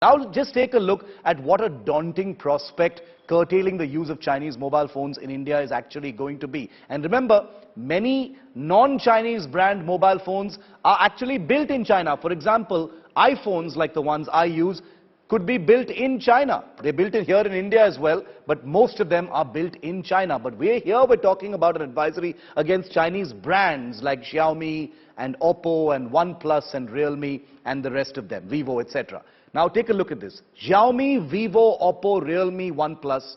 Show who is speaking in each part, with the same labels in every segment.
Speaker 1: Now just take a look at what a daunting prospect curtailing the use of Chinese mobile phones in India is actually going to be. And remember, many non-Chinese brand mobile phones are actually built in China. For example, iPhones like the ones I use could be built in China. They're built in here in India as well, but most of them are built in China. But we're talking about an advisory against Chinese brands like Xiaomi and Oppo and OnePlus and Realme and the rest of them, Vivo, etc. Now take a look at this. Xiaomi, Vivo, Oppo, Realme, OnePlus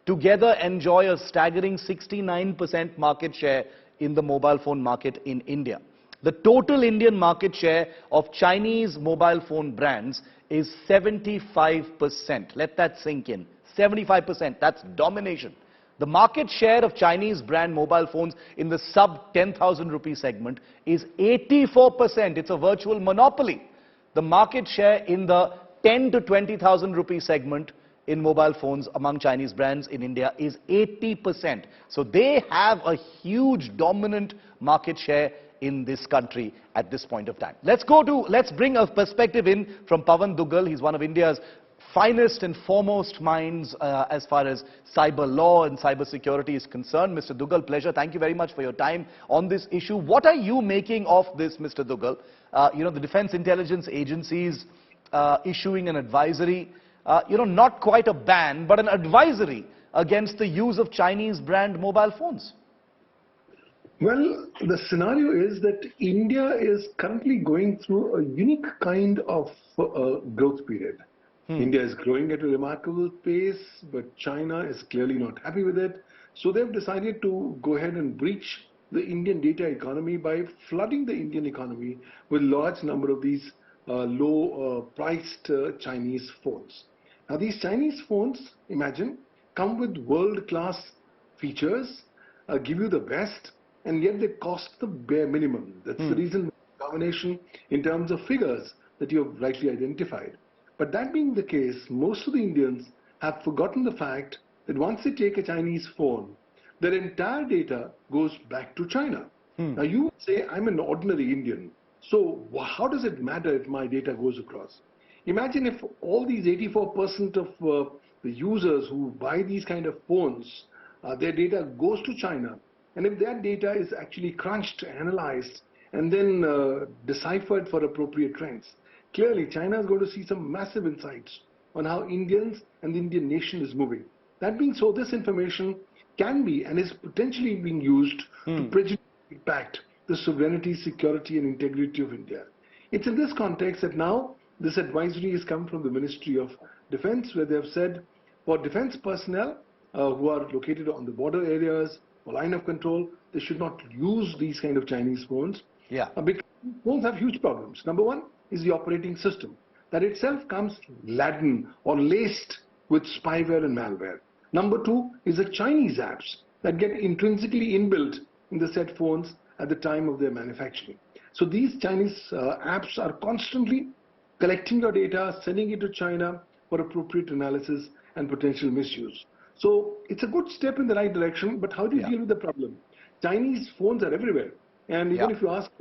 Speaker 1: together enjoy a staggering 69% market share in the mobile phone market in India. The total Indian market share of Chinese mobile phone brands is 75%. Let that sink in. 75%. That's domination. The market share of Chinese brand mobile phones in the sub 10,000 rupee segment is 84%. It's a virtual monopoly. The market share in the 10 to 20,000 rupee segment in mobile phones among Chinese brands in India is 80%. So they have a huge dominant market share in this country at this point of time. Let's bring a perspective in from Pawan Duggal. He's one of India's finest and foremost minds as far as cyber law and cyber security is concerned. Mr. Duggal, pleasure. Thank you very much for your time on this issue. What are you making of this, Mr. Duggal? The defense intelligence agencies issuing an advisory, not quite a ban, but an advisory against the use of Chinese brand mobile phones.
Speaker 2: Well, the scenario is that India is currently going through a unique kind of growth period. India is growing at a remarkable pace, but China is clearly not happy with it. So they've decided to go ahead and breach the Indian data economy by flooding the Indian economy with a large number of these low-priced Chinese phones. Now these Chinese phones, imagine, come with world-class features, give you the best, and yet they cost the bare minimum. That's the reason for combination in terms of figures that you have rightly identified. But that being the case, most of the Indians have forgotten the fact that once they take a Chinese phone, their entire data goes back to China. Now you would say, I'm an ordinary Indian, so how does it matter if my data goes across? Imagine if all these 84% of the users who buy these kind of phones, their data goes to China, and if that data is actually crunched, analyzed, and then deciphered for appropriate trends, clearly China is going to see some massive insights on how Indians and the Indian nation is moving. That being so, this information can be and is potentially being used to prejudicially impact the sovereignty, security and integrity of India. It's in this context that now this advisory has come from the Ministry of Defense, where they have said for defense personnel who are located on the border areas or line of control, they should not use these kind of Chinese phones. Because phones have huge problems. Number one is the operating system. That itself comes laden or laced with spyware and malware. Number two is the Chinese apps that get intrinsically inbuilt in the said phones at the time of their manufacturing. So these Chinese apps are constantly collecting your data, sending it to China for appropriate analysis and potential misuse. So it's a good step in the right direction, but how do you deal with the problem? Chinese phones are everywhere, and even if you ask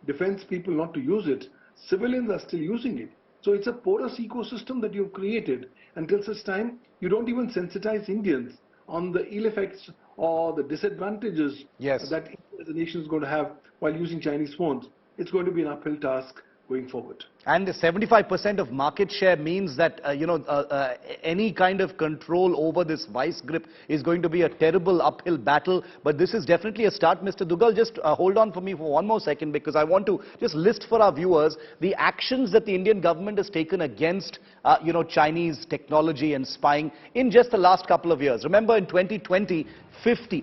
Speaker 2: defense people not to use it, civilians are still using it. So it's a porous ecosystem that you've created until such time you don't even sensitize Indians on the ill effects or the disadvantages that India as a nation is going to have while using Chinese phones. It's going to be an uphill task going forward.
Speaker 1: And the 75% of market share means that, any kind of control over this vice grip is going to be a terrible uphill battle. But this is definitely a start. Mr. Duggal, just hold on for me for one more second, because I want to just list for our viewers the actions that the Indian government has taken against, Chinese technology and spying in just the last couple of years. Remember, in 2020,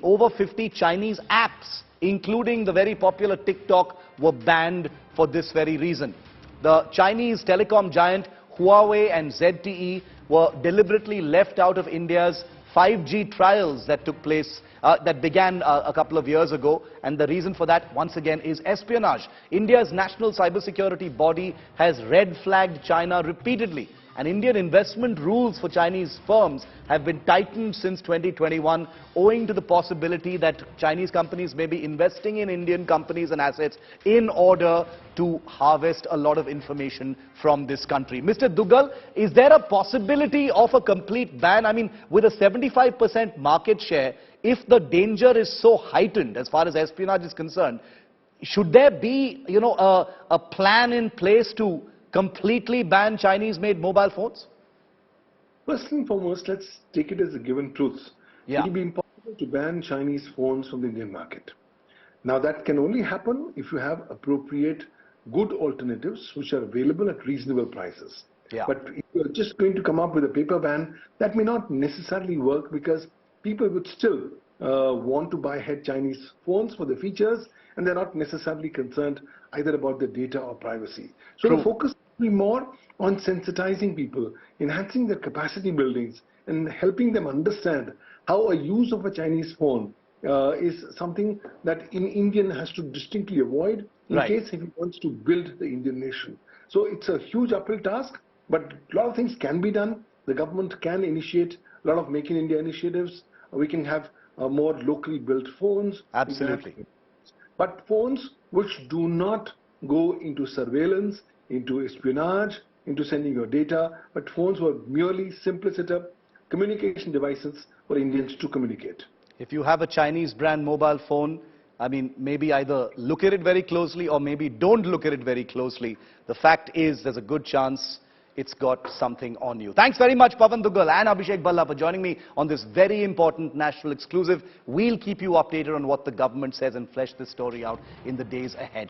Speaker 1: over 50 Chinese apps, including the very popular TikTok, were banned for this very reason. The Chinese telecom giant Huawei and ZTE were deliberately left out of India's 5G trials that took place, that began a couple of years ago, and the reason for that, once again, is espionage. India's national cybersecurity body has red flagged China repeatedly, And Indian investment rules for Chinese firms have been tightened since 2021, owing to the possibility that Chinese companies may be investing in Indian companies and assets in order to harvest a lot of information from this country. Mr. Duggal, is there a possibility of a complete ban? I mean, with a 75% market share, if the danger is so heightened as far as espionage is concerned, should there be, a plan in place to completely ban Chinese-made mobile phones?
Speaker 2: First and foremost, let's take it as a given truth.
Speaker 1: Yeah.
Speaker 2: It will be impossible to ban Chinese phones from the Indian market. Now, that can only happen if you have appropriate, good alternatives which are available at reasonable prices.
Speaker 1: Yeah.
Speaker 2: But if you're just going to come up with a paper ban, that may not necessarily work, because people would still want to buy head Chinese phones for the features, and they're not necessarily concerned either about the data or privacy. So
Speaker 1: True.
Speaker 2: the focus will be more on sensitizing people, enhancing their capacity buildings, and helping them understand how a use of a Chinese phone is something that an Indian has to distinctly avoid in case if he wants to build the Indian nation. So it's a huge uphill task, but a lot of things can be done. The government can initiate a lot of Make in India initiatives. We can have more locally built phones.
Speaker 1: Absolutely.
Speaker 2: But phones which do not go into surveillance, into espionage, into sending your data, but phones were merely simpliciter communication devices for Indians to communicate.
Speaker 1: If you have a Chinese brand mobile phone, I mean, maybe either look at it very closely or maybe don't look at it very closely. The fact is, there's a good chance it's got something on you. Thanks very much, Pavan Duggal and Abhishek Balla, for joining me on this very important national exclusive. We'll keep you updated on what the government says and flesh this story out in the days ahead.